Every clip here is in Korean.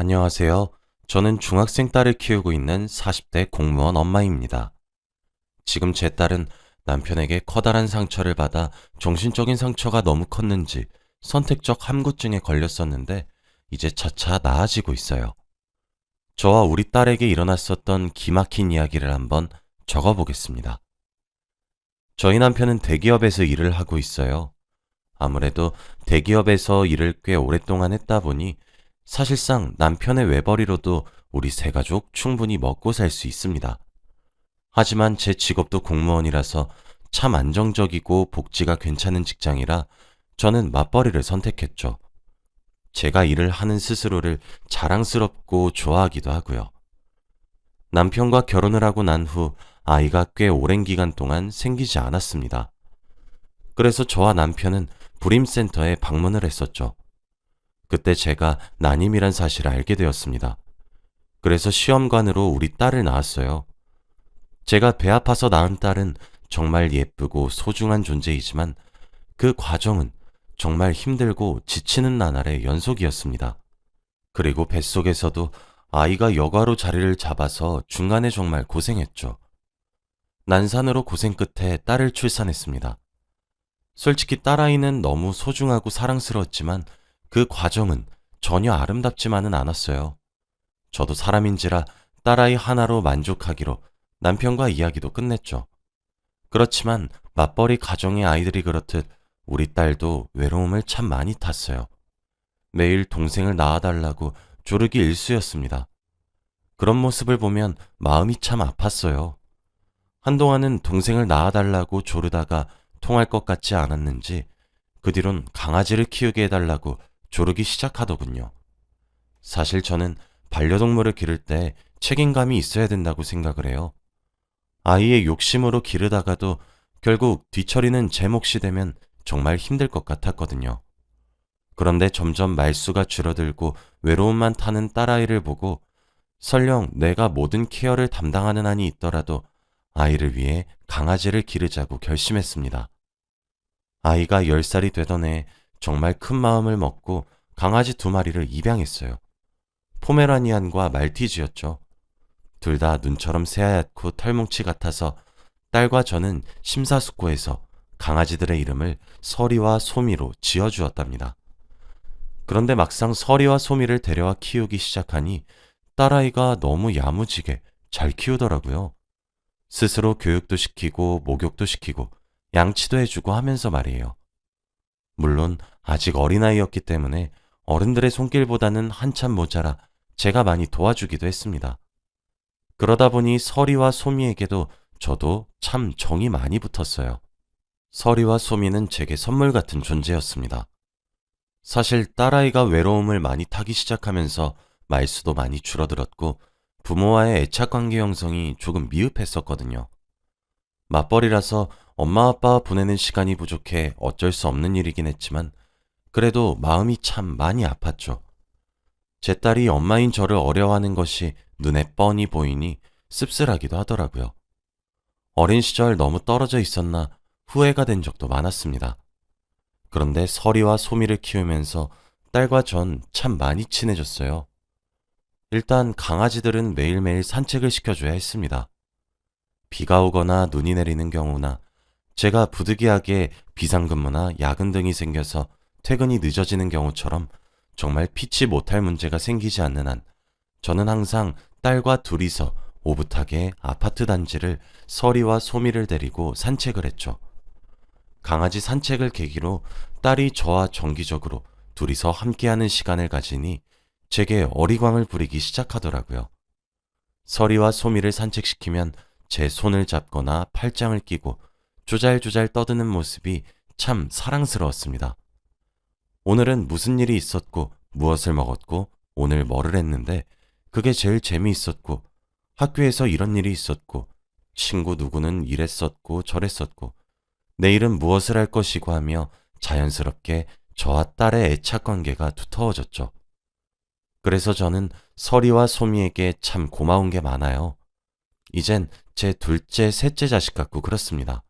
안녕하세요. 저는 중학생 딸을 키우고 있는 40대 공무원 엄마입니다. 지금 제 딸은 남편에게 커다란 상처를 받아 정신적인 상처가 너무 컸는지 선택적 함구증에 걸렸었는데 이제 차차 나아지고 있어요. 저와 우리 딸에게 일어났었던 기막힌 이야기를 한번 적어보겠습니다. 저희 남편은 대기업에서 일을 하고 있어요. 아무래도 대기업에서 일을 꽤 오랫동안 했다 보니 사실상 남편의 외벌이로도 우리 세 가족 충분히 먹고 살 수 있습니다. 하지만 제 직업도 공무원이라서 참 안정적이고 복지가 괜찮은 직장이라 저는 맞벌이를 선택했죠. 제가 일을 하는 스스로를 자랑스럽고 좋아하기도 하고요. 남편과 결혼을 하고 난 후 아이가 꽤 오랜 기간 동안 생기지 않았습니다. 그래서 저와 남편은 불임센터에 방문을 했었죠. 그때 제가 난임이란 사실을 알게 되었습니다. 그래서 시험관으로 우리 딸을 낳았어요. 제가 배 아파서 낳은 딸은 정말 예쁘고 소중한 존재이지만 그 과정은 정말 힘들고 지치는 나날의 연속이었습니다. 그리고 뱃속에서도 아이가 여과로 자리를 잡아서 중간에 정말 고생했죠. 난산으로 고생 끝에 딸을 출산했습니다. 솔직히 딸아이는 너무 소중하고 사랑스러웠지만 그 과정은 전혀 아름답지만은 않았어요. 저도 사람인지라 딸아이 하나로 만족하기로 남편과 이야기도 끝냈죠. 그렇지만 맞벌이 가정의 아이들이 그렇듯 우리 딸도 외로움을 참 많이 탔어요. 매일 동생을 낳아달라고 조르기 일쑤였습니다. 그런 모습을 보면 마음이 참 아팠어요. 한동안은 동생을 낳아달라고 조르다가 통할 것 같지 않았는지 그 뒤론 강아지를 키우게 해달라고 조르기 시작하더군요. 사실 저는 반려동물을 기를 때 책임감이 있어야 된다고 생각을 해요. 아이의 욕심으로 기르다가도 결국 뒤처리는 제 몫이 되면 정말 힘들 것 같았거든요. 그런데 점점 말수가 줄어들고 외로움만 타는 딸아이를 보고 설령 내가 모든 케어를 담당하는 한이 있더라도 아이를 위해 강아지를 기르자고 결심했습니다. 아이가 10살이 되던 해 정말 큰 마음을 먹고 강아지 2마리를 입양했어요. 포메라니안과 말티즈였죠. 둘 다 눈처럼 새하얗고 털뭉치 같아서 딸과 저는 심사숙고해서 강아지들의 이름을 서리와 소미로 지어주었답니다. 그런데 막상 서리와 소미를 데려와 키우기 시작하니 딸아이가 너무 야무지게 잘 키우더라고요. 스스로 교육도 시키고 목욕도 시키고 양치도 해주고 하면서 말이에요. 물론 아직 어린아이였기 때문에 어른들의 손길보다는 한참 모자라 제가 많이 도와주기도 했습니다. 그러다 보니 서리와 소미에게도 저도 참 정이 많이 붙었어요. 서리와 소미는 제게 선물 같은 존재였습니다. 사실 딸아이가 외로움을 많이 타기 시작하면서 말수도 많이 줄어들었고 부모와의 애착관계 형성이 조금 미흡했었거든요. 맞벌이라서 엄마 아빠와 보내는 시간이 부족해 어쩔 수 없는 일이긴 했지만 그래도 마음이 참 많이 아팠죠. 제 딸이 엄마인 저를 어려워하는 것이 눈에 뻔히 보이니 씁쓸하기도 하더라고요. 어린 시절 너무 떨어져 있었나 후회가 된 적도 많았습니다. 그런데 서리와 소미를 키우면서 딸과 전 참 많이 친해졌어요. 일단 강아지들은 매일매일 산책을 시켜줘야 했습니다. 비가 오거나 눈이 내리는 경우나 제가 부득이하게 비상근무나 야근 등이 생겨서 퇴근이 늦어지는 경우처럼 정말 피치 못할 문제가 생기지 않는 한 저는 항상 딸과 둘이서 오붓하게 아파트 단지를 서리와 소미를 데리고 산책을 했죠. 강아지 산책을 계기로 딸이 저와 정기적으로 둘이서 함께하는 시간을 가지니 제게 어리광을 부리기 시작하더라고요. 서리와 소미를 산책시키면 제 손을 잡거나 팔짱을 끼고 조잘조잘 떠드는 모습이 참 사랑스러웠습니다. 오늘은 무슨 일이 있었고 무엇을 먹었고 오늘 뭐를 했는데 그게 제일 재미있었고 학교에서 이런 일이 있었고 친구 누구는 이랬었고 저랬었고 내일은 무엇을 할 것이고 하며 자연스럽게 저와 딸의 애착관계가 두터워졌죠. 그래서 저는 서리와 소미에게 참 고마운 게 많아요. 이젠 제 둘째, 셋째 자식 같고 그렇습니다.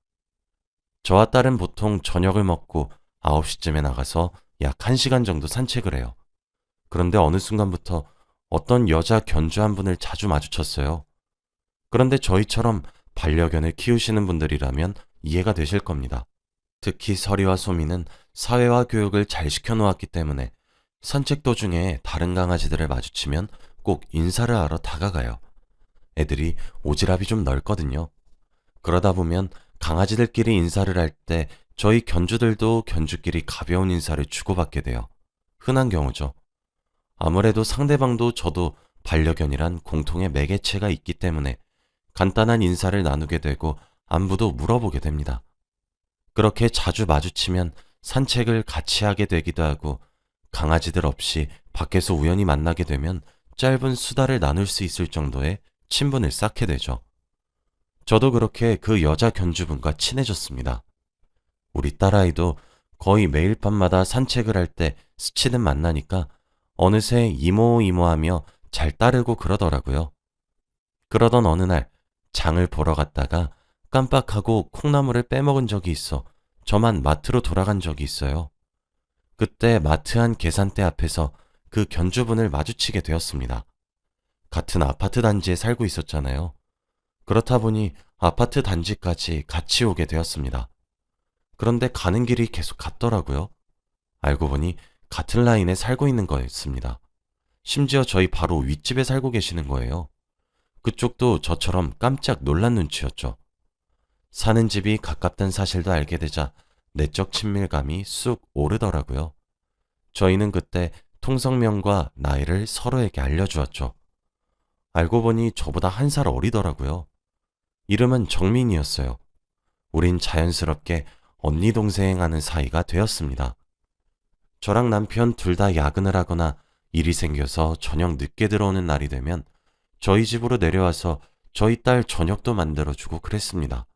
저와 딸은 보통 저녁을 먹고 9시쯤에 나가서 약 1시간 정도 산책을 해요. 그런데 어느 순간부터 어떤 여자 견주 한 분을 자주 마주쳤어요. 그런데 저희처럼 반려견을 키우시는 분들이라면 이해가 되실 겁니다. 특히 서리와 소미는 사회화 교육을 잘 시켜놓았기 때문에 산책 도중에 다른 강아지들을 마주치면 꼭 인사를 하러 다가가요. 애들이 오지랖이 좀 넓거든요. 그러다 보면 강아지들끼리 인사를 할 때 저희 견주들도 견주끼리 가벼운 인사를 주고받게 돼요. 흔한 경우죠. 아무래도 상대방도 저도 반려견이란 공통의 매개체가 있기 때문에 간단한 인사를 나누게 되고 안부도 물어보게 됩니다. 그렇게 자주 마주치면 산책을 같이 하게 되기도 하고 강아지들 없이 밖에서 우연히 만나게 되면 짧은 수다를 나눌 수 있을 정도의 친분을 쌓게 되죠. 저도 그렇게 그 여자 견주분과 친해졌습니다. 우리 딸아이도 거의 매일 밤마다 산책을 할 때 스치듯 만나니까 어느새 이모 이모하며 잘 따르고 그러더라고요. 그러던 어느 날 장을 보러 갔다가 깜빡하고 콩나물을 빼먹은 적이 있어 저만 마트로 돌아간 적이 있어요. 그때 마트 안 계산대 앞에서 그 견주분을 마주치게 되었습니다. 같은 아파트 단지에 살고 있었잖아요. 그렇다 보니 아파트 단지까지 같이 오게 되었습니다. 그런데 가는 길이 계속 같더라고요. 알고 보니 같은 라인에 살고 있는 거였습니다. 심지어 저희 바로 윗집에 살고 계시는 거예요. 그쪽도 저처럼 깜짝 놀란 눈치였죠. 사는 집이 가깝다는 사실도 알게 되자 내적 친밀감이 쑥 오르더라고요. 저희는 그때 통성명과 나이를 서로에게 알려주었죠. 알고 보니 저보다 1살 어리더라고요. 이름은 정민이었어요. 우린 자연스럽게 언니 동생 하는 사이가 되었습니다. 저랑 남편 둘 다 야근을 하거나 일이 생겨서 저녁 늦게 들어오는 날이 되면 저희 집으로 내려와서 저희 딸 저녁도 만들어주고 그랬습니다.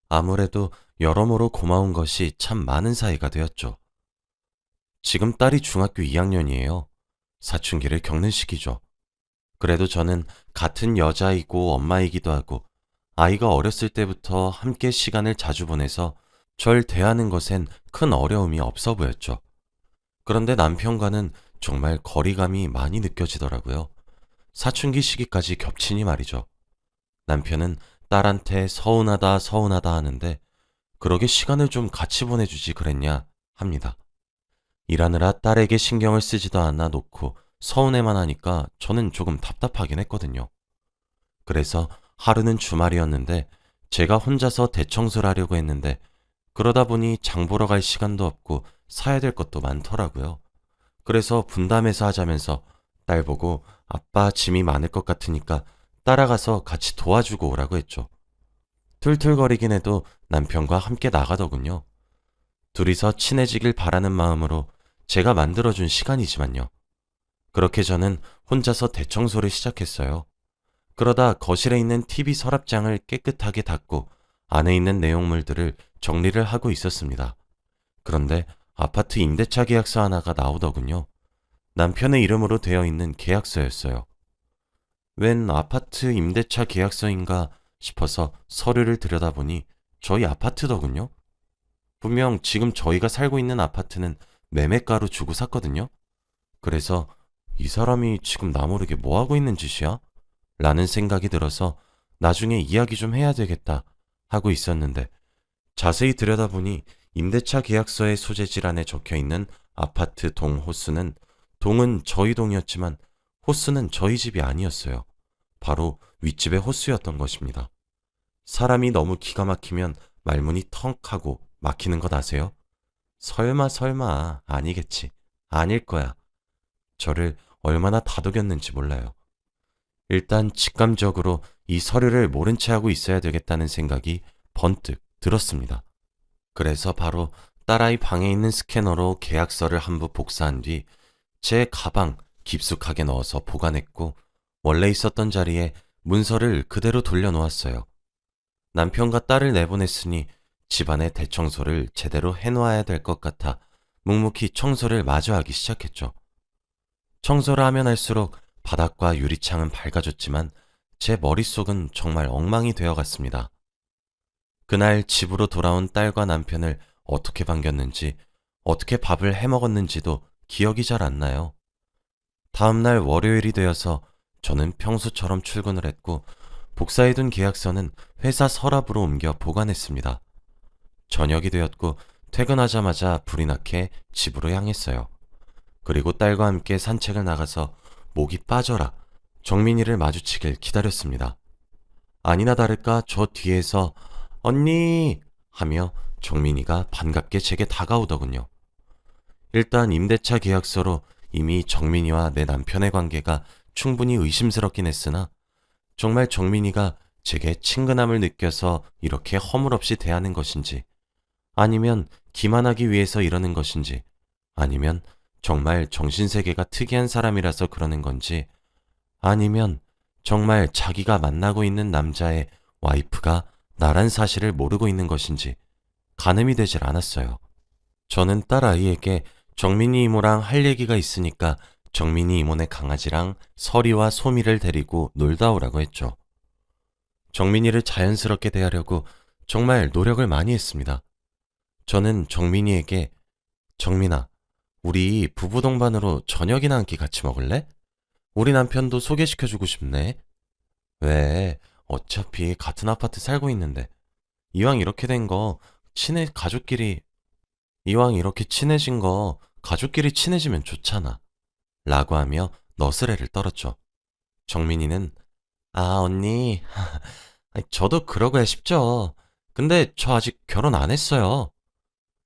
아무래도 여러모로 고마운 것이 참 많은 사이가 되었죠. 지금 딸이 중학교 2학년이에요. 사춘기를 겪는 시기죠. 그래도 저는 같은 여자이고 엄마이기도 하고 아이가 어렸을 때부터 함께 시간을 자주 보내서 절 대하는 것엔 큰 어려움이 없어 보였죠. 그런데 남편과는 정말 거리감이 많이 느껴지더라고요. 사춘기 시기까지 겹치니 말이죠. 남편은 딸한테 서운하다 서운하다 하는데 그러게 시간을 좀 같이 보내주지 그랬냐 합니다. 일하느라 딸에게 신경을 쓰지도 않아 놓고 서운해만 하니까 저는 조금 답답하긴 했거든요. 그래서 하루는 주말이었는데 제가 혼자서 대청소를 하려고 했는데 그러다 보니 장 보러 갈 시간도 없고 사야 될 것도 많더라고요. 그래서 분담해서 하자면서 딸 보고 아빠 짐이 많을 것 같으니까 따라가서 같이 도와주고 오라고 했죠. 툴툴거리긴 해도 남편과 함께 나가더군요. 둘이서 친해지길 바라는 마음으로 제가 만들어준 시간이지만요. 그렇게 저는 혼자서 대청소를 시작했어요. 그러다 거실에 있는 TV 서랍장을 깨끗하게 닦고 안에 있는 내용물들을 정리를 하고 있었습니다. 그런데 아파트 임대차 계약서 하나가 나오더군요. 남편의 이름으로 되어 있는 계약서였어요. 웬 아파트 임대차 계약서인가 싶어서 서류를 들여다보니 저희 아파트더군요. 분명 지금 저희가 살고 있는 아파트는 매매가로 주고 샀거든요. 그래서 이 사람이 지금 나 모르게 뭐 하고 있는 짓이야? 라는 생각이 들어서 나중에 이야기 좀 해야 되겠다 하고 있었는데 자세히 들여다보니 임대차 계약서의 소재지란에 적혀 있는 아파트 동 호수는 동은 저희 동이었지만 호수는 저희 집이 아니었어요. 바로 윗집의 호수였던 것입니다. 사람이 너무 기가 막히면 말문이 턱 하고 막히는 것 아세요? 설마 아니겠지. 아닐 거야. 저를 얼마나 다독였는지 몰라요. 일단 직감적으로 이 서류를 모른 채 하고 있어야 되겠다는 생각이 번뜩 들었습니다. 그래서 바로 딸아이 방에 있는 스캐너로 계약서를 한 부 복사한 뒤 제 가방 깊숙하게 넣어서 보관했고 원래 있었던 자리에 문서를 그대로 돌려놓았어요. 남편과 딸을 내보냈으니 집안의 대청소를 제대로 해놓아야 될 것 같아 묵묵히 청소를 마저 하기 시작했죠. 청소를 하면 할수록 바닥과 유리창은 밝아졌지만 제 머릿속은 정말 엉망이 되어갔습니다. 그날 집으로 돌아온 딸과 남편을 어떻게 반겼는지, 어떻게 밥을 해먹었는지도 기억이 잘 안 나요. 다음날 월요일이 되어서 저는 평소처럼 출근을 했고 복사해둔 계약서는 회사 서랍으로 옮겨 보관했습니다. 저녁이 되었고 퇴근하자마자 불이 나게 집으로 향했어요. 그리고 딸과 함께 산책을 나가서 목이 빠져라 정민이를 마주치길 기다렸습니다. 아니나 다를까 저 뒤에서 언니 하며 정민이가 반갑게 제게 다가오더군요. 일단 임대차 계약서로 이미 정민이와 내 남편의 관계가 충분히 의심스럽긴 했으나 정말 정민이가 제게 친근함을 느껴서 이렇게 허물없이 대하는 것인지 아니면 기만하기 위해서 이러는 것인지 아니면 정말 정신세계가 특이한 사람이라서 그러는 건지 아니면 정말 자기가 만나고 있는 남자의 와이프가 나란 사실을 모르고 있는 것인지 가늠이 되질 않았어요. 저는 딸아이에게 정민이 이모랑 할 얘기가 있으니까 정민이 이모네 강아지랑 서리와 소미를 데리고 놀다 오라고 했죠. 정민이를 자연스럽게 대하려고 정말 노력을 많이 했습니다. 저는 정민이에게 정민아, 우리 부부 동반으로 저녁이나 한 끼 같이 먹을래? 우리 남편도 소개시켜주고 싶네. 왜? 어차피 같은 아파트 살고 있는데. 이왕 이렇게 된 거, 가족끼리, 이왕 이렇게 친해진 거, 가족끼리 친해지면 좋잖아. 라고 하며 너스레를 떨었죠. 정민이는, 아, 언니, 저도 그러고야 싶죠. 근데 저 아직 결혼 안 했어요.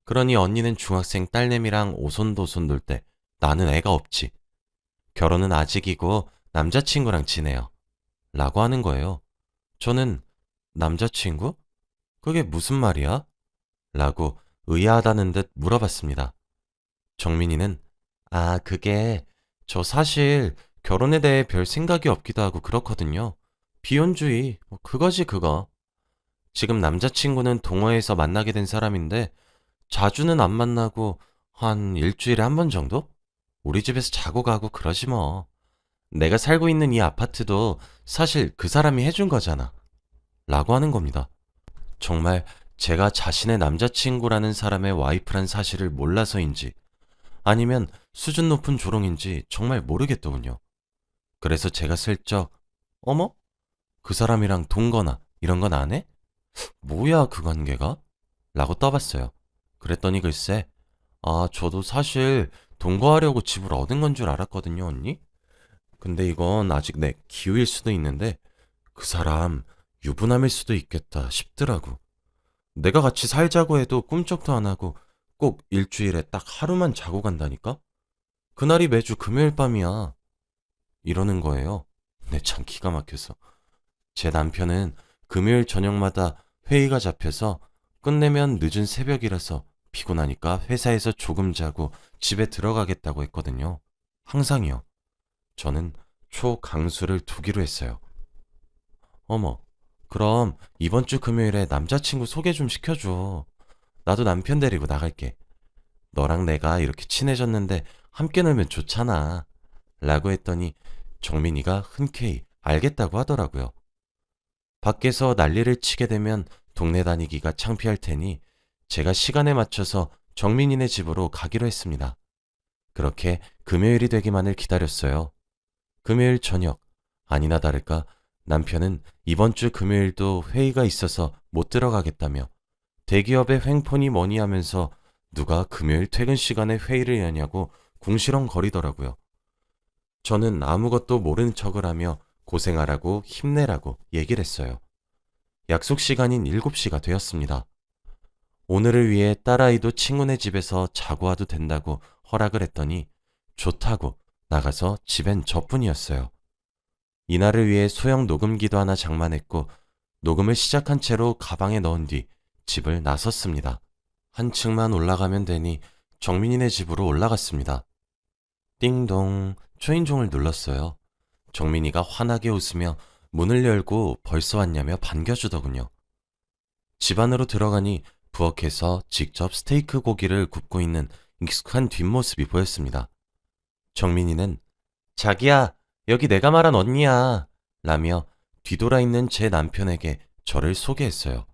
그러니 언니는 중학생 딸내미랑 오손도손 놀 때 나는 애가 없지. 결혼은 아직이고 남자친구랑 지내요. 라고 하는 거예요. 저는 남자친구? 그게 무슨 말이야? 라고 의아하다는 듯 물어봤습니다. 정민이는 아, 그게 저 사실 결혼에 대해 별 생각이 없기도 하고 그렇거든요. 비혼주의, 그거지 그거. 지금 남자친구는 동호회에서 만나게 된 사람인데 자주는 안 만나고 한 일주일에 한 번 정도? 우리 집에서 자고 가고 그러지 뭐. 내가 살고 있는 이 아파트도 사실 그 사람이 해준 거잖아. 라고 하는 겁니다. 정말 제가 자신의 남자친구라는 사람의 와이프란 사실을 몰라서인지 아니면 수준 높은 조롱인지 정말 모르겠더군요. 그래서 제가 슬쩍 어머? 그 사람이랑 동거나 이런 건 안 해? 뭐야 그 관계가? 라고 떠봤어요. 그랬더니 글쎄 아 저도 사실 동거하려고 집을 얻은 건 줄 알았거든요 언니? 근데 이건 아직 내 기우일 수도 있는데 그 사람 유부남일 수도 있겠다 싶더라고. 내가 같이 살자고 해도 꿈쩍도 안 하고 꼭 일주일에 딱 하루만 자고 간다니까? 그날이 매주 금요일 밤이야. 이러는 거예요. 내 참 기가 막혀서. 제 남편은 금요일 저녁마다 회의가 잡혀서 끝내면 늦은 새벽이라서 피곤하니까 회사에서 조금 자고 집에 들어가겠다고 했거든요. 항상이요. 저는 초강수를 두기로 했어요. 어머, 그럼 이번 주 금요일에 남자친구 소개 좀 시켜줘. 나도 남편 데리고 나갈게. 너랑 내가 이렇게 친해졌는데 함께 놀면 좋잖아. 라고 했더니 정민이가 흔쾌히 알겠다고 하더라고요. 밖에서 난리를 치게 되면 동네 다니기가 창피할 테니 제가 시간에 맞춰서 정민이네 집으로 가기로 했습니다. 그렇게 금요일이 되기만을 기다렸어요. 금요일 저녁, 아니나 다를까 남편은 이번 주 금요일도 회의가 있어서 못 들어가겠다며 대기업의 횡포니 뭐니 하면서 누가 금요일 퇴근 시간에 회의를 여냐고 궁시렁거리더라고요. 저는 아무것도 모르는 척을 하며 고생하라고 힘내라고 얘기를 했어요. 약속 시간인 7시가 되었습니다. 오늘을 위해 딸아이도 친구네 집에서 자고 와도 된다고 허락을 했더니 좋다고 나가서 집엔 저뿐이었어요. 이날을 위해 소형 녹음기도 하나 장만했고 녹음을 시작한 채로 가방에 넣은 뒤 집을 나섰습니다. 한층만 올라가면 되니 정민이네 집으로 올라갔습니다. 띵동 초인종을 눌렀어요. 정민이가 환하게 웃으며 문을 열고 벌써 왔냐며 반겨주더군요. 집 안으로 들어가니 부엌에서 직접 스테이크 고기를 굽고 있는 익숙한 뒷모습이 보였습니다. 정민이는 자기야, 여기 내가 말한 언니야 라며 뒤돌아 있는 제 남편에게 저를 소개했어요.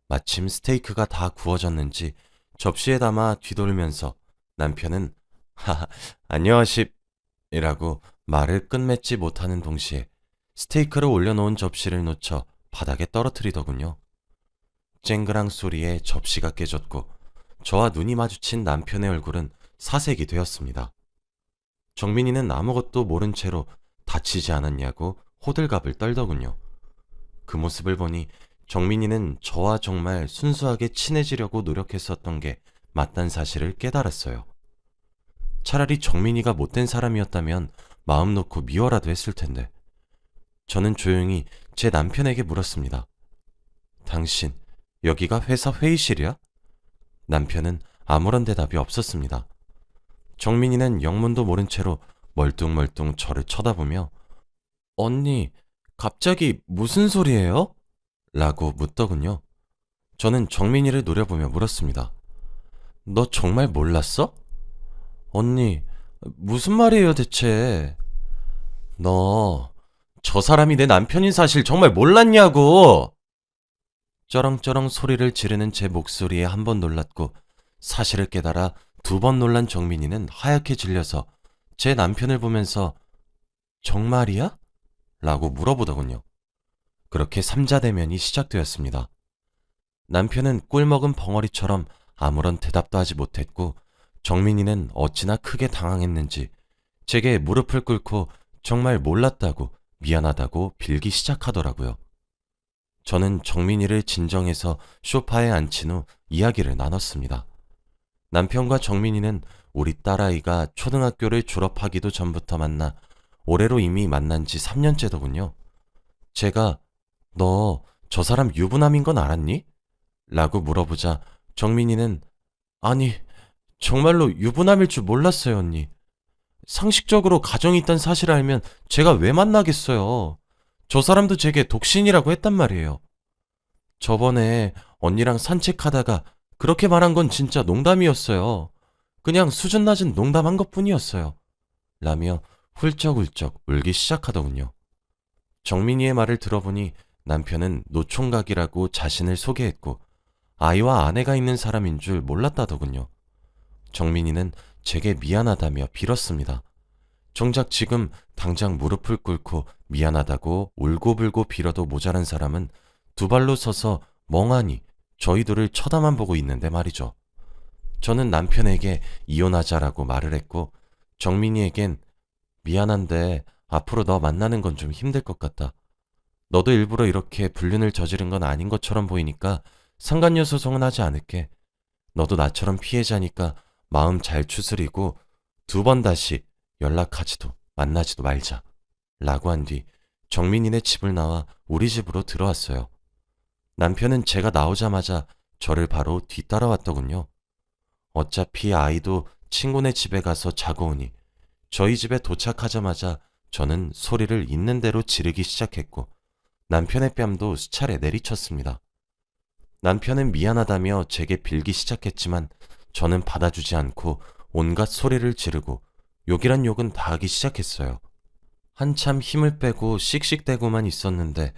마침 스테이크가 다 구워졌는지 접시에 담아 뒤돌면서 남편은 하하, 안녕하십 이라고 말을 끝맺지 못하는 동시에 스테이크를 올려놓은 접시를 놓쳐 바닥에 떨어뜨리더군요. 쨍그랑 소리에 접시가 깨졌고 저와 눈이 마주친 남편의 얼굴은 사색이 되었습니다. 정민이는 아무것도 모른 채로 다치지 않았냐고 호들갑을 떨더군요. 그 모습을 보니 정민이는 저와 정말 순수하게 친해지려고 노력했었던 게 맞단 사실을 깨달았어요. 차라리 정민이가 못된 사람이었다면 마음 놓고 미워라도 했을 텐데. 저는 조용히 제 남편에게 물었습니다. 당신, 여기가 회사 회의실이야? 남편은 아무런 대답이 없었습니다. 정민이는 영문도 모른 채로 멀뚱멀뚱 저를 쳐다보며 언니, 갑자기 무슨 소리예요? 라고 묻더군요. 저는 정민이를 노려보며 물었습니다. 너 정말 몰랐어? 언니, 무슨 말이에요 대체? 너, 저 사람이 내 남편인 사실 정말 몰랐냐고! 쩌렁쩌렁 소리를 지르는 제 목소리에 한 번 놀랐고 사실을 깨달아 두 번 놀란 정민이는 하얗게 질려서 제 남편을 보면서 정말이야? 라고 물어보더군요. 그렇게 삼자대면이 시작되었습니다. 남편은 꿀먹은 벙어리처럼 아무런 대답도 하지 못했고 정민이는 어찌나 크게 당황했는지 제게 무릎을 꿇고 정말 몰랐다고 미안하다고 빌기 시작하더라고요. 저는 정민이를 진정해서 소파에 앉힌 후 이야기를 나눴습니다. 남편과 정민이는 우리 딸아이가 초등학교를 졸업하기도 전부터 만나 올해로 이미 만난 지 3년째더군요. 제가 너 저 사람 유부남인 건 알았니? 라고 물어보자 정민이는 아니 정말로 유부남일 줄 몰랐어요 언니. 상식적으로 가정이 있다는 사실을 알면 제가 왜 만나겠어요. 저 사람도 제게 독신이라고 했단 말이에요. 저번에 언니랑 산책하다가 그렇게 말한 건 진짜 농담이었어요. 그냥 수준 낮은 농담한 것뿐이었어요. 라며 훌쩍훌쩍 울기 시작하더군요. 정민이의 말을 들어보니 남편은 노총각이라고 자신을 소개했고 아이와 아내가 있는 사람인 줄 몰랐다더군요. 정민이는 제게 미안하다며 빌었습니다. 정작 지금 당장 무릎을 꿇고 미안하다고 울고불고 빌어도 모자란 사람은 두 발로 서서 멍하니 저희들을 쳐다만 보고 있는데 말이죠. 저는 남편에게 이혼하자라고 말을 했고 정민이에겐 미안한데 앞으로 너 만나는 건 좀 힘들 것 같다. 너도 일부러 이렇게 불륜을 저지른 건 아닌 것처럼 보이니까 상간녀 소송은 하지 않을게. 너도 나처럼 피해자니까 마음 잘 추스리고 두 번 다시 연락하지도 만나지도 말자. 라고 한 뒤 정민이네 집을 나와 우리 집으로 들어왔어요. 남편은 제가 나오자마자 저를 바로 뒤따라왔더군요. 어차피 아이도 친구네 집에 가서 자고 오니 저희 집에 도착하자마자 저는 소리를 있는 대로 지르기 시작했고 남편의 뺨도 수차례 내리쳤습니다. 남편은 미안하다며 제게 빌기 시작했지만 저는 받아주지 않고 온갖 소리를 지르고 욕이란 욕은 다 하기 시작했어요. 한참 힘을 빼고 씩씩대고만 있었는데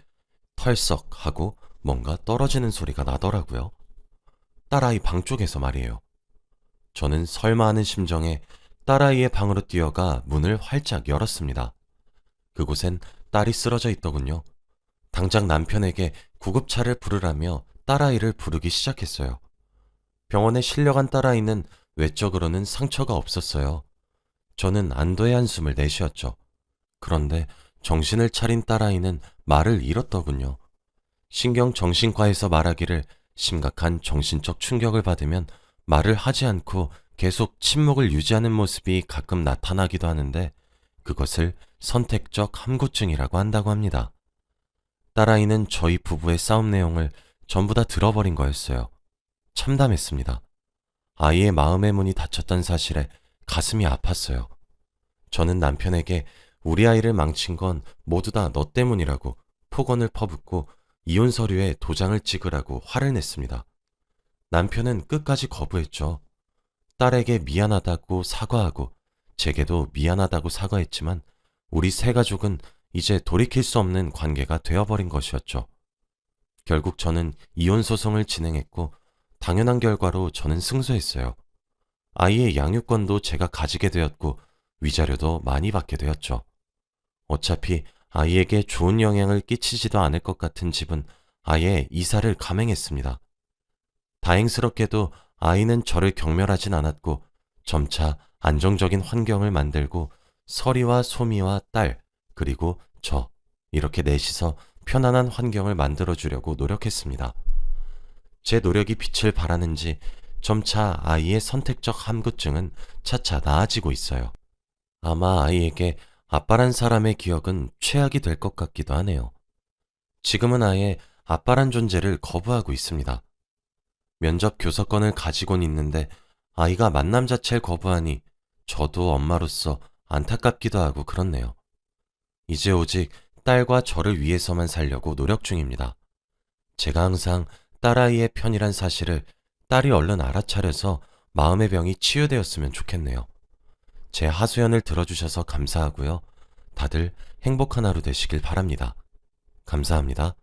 털썩 하고 뭔가 떨어지는 소리가 나더라고요. 딸아이 방 쪽에서 말이에요. 저는 설마 하는 심정에 딸아이의 방으로 뛰어가 문을 활짝 열었습니다. 그곳엔 딸이 쓰러져 있더군요. 당장 남편에게 구급차를 부르라며 딸아이를 부르기 시작했어요. 병원에 실려간 딸아이는 외적으로는 상처가 없었어요. 저는 안도의 한숨을 내쉬었죠. 그런데 정신을 차린 딸아이는 말을 잃었더군요. 신경정신과에서 말하기를 심각한 정신적 충격을 받으면 말을 하지 않고 계속 침묵을 유지하는 모습이 가끔 나타나기도 하는데 그것을 선택적 함구증이라고 한다고 합니다. 딸아이는 저희 부부의 싸움 내용을 전부 다 들어버린 거였어요. 참담했습니다. 아이의 마음의 문이 닫혔다는 사실에 가슴이 아팠어요. 저는 남편에게 우리 아이를 망친 건 모두 다 너 때문이라고 폭언을 퍼붓고 이혼 서류에 도장을 찍으라고 화를 냈습니다. 남편은 끝까지 거부했죠. 딸에게 미안하다고 사과하고 제게도 미안하다고 사과했지만 우리 세 가족은 이제 돌이킬 수 없는 관계가 되어버린 것이었죠. 결국 저는 이혼 소송을 진행했고 당연한 결과로 저는 승소했어요. 아이의 양육권도 제가 가지게 되었고 위자료도 많이 받게 되었죠. 어차피 아이에게 좋은 영향을 끼치지도 않을 것 같은 집은 아예 이사를 감행했습니다. 다행스럽게도 아이는 저를 경멸하진 않았고 점차 안정적인 환경을 만들고 서리와 소미와 딸, 그리고 저, 이렇게 넷이서 편안한 환경을 만들어주려고 노력했습니다. 제 노력이 빛을 발하는지 점차 아이의 선택적 함구증은 차차 나아지고 있어요. 아마 아이에게 아빠란 사람의 기억은 최악이 될 것 같기도 하네요. 지금은 아예 아빠란 존재를 거부하고 있습니다. 면접 교섭권을 가지곤 있는데 아이가 만남 자체를 거부하니 저도 엄마로서 안타깝기도 하고 그렇네요. 이제 오직 딸과 저를 위해서만 살려고 노력 중입니다. 제가 항상 딸아이의 편이란 사실을 딸이 얼른 알아차려서 마음의 병이 치유되었으면 좋겠네요. 제 하소연을 들어주셔서 감사하고요. 다들 행복한 하루 되시길 바랍니다. 감사합니다.